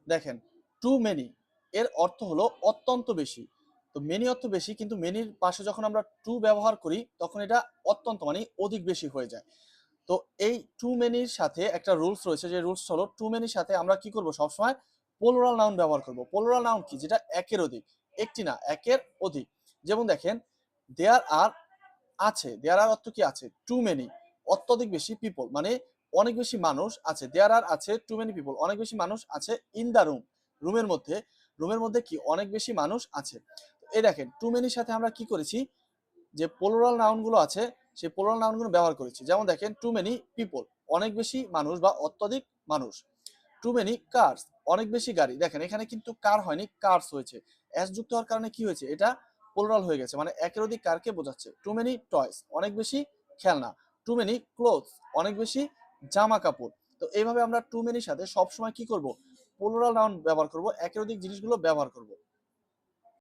দেখেন two many এর অর্থ হলো অত্যন্ত বেশি। তো মেনি অর্থ বেশি, কিন্তু মেনির পাশে যখন আমরা টু ব্যবহার করি তখন এটা অত্যন্ত মানে অধিক বেশি হয়ে যায়। তো এই টু মেনির সাথে একটা রুলস রয়েছে, যে রুলস হলো টু মেনির সাথে আমরা কি করব, সবসময় প্লুরাল নাউন ব্যবহার করব। প্লুরাল নাউন কি, যেটা একের অধিক, একটি না একের অধিক। যেমন দেখেন দেয়ার আর আছে, দেয়ার আর অর্থ কি আছে, টু মেনি অত্যধিক বেশি পিপল, মানে অনেক বেশি মানুষ আছে। দেয়ার আর আছে টু মেনি পিপল, অনেক বেশি মানুষ আছে। ইন দা রুম, রুমের মধ্যে, রুমের মধ্যে কি অনেক বেশি মানুষ আছে। এই দেখেন টু মেনির সাথে আমরা কি করেছি, যে প্লুরাল নাউন গুলো আছে সেই প্লুরাল নাউন গুলো ব্যবহার করেছি। যেমন দেখেন টু মেনি পিপল, অনেক বেশি মানুষ বা অত্যধিক মানুষ। টু মেনি কার্স, অনেক বেশি গাড়ি। দেখেন এখানে কিন্তু কার হয়নি, কার্স হয়েছে। এস যুক্ত হওয়ার কারণে কি হয়েছে, এটা প্লুরাল হয়ে গেছে, মানে একের অধিক কারকে বোঝাচ্ছে। টু মেনি টয়স, অনেক বেশি খেলনা। টু মেনি ক্লোথস, অনেক বেশি জামা কাপড়। তো এইভাবে আমরা টু মেনির সাথে সবসময় কি করব, প্লুরাল নাউন ব্যবহার করব, একের অধিক জিনিসগুলো ব্যবহার করব।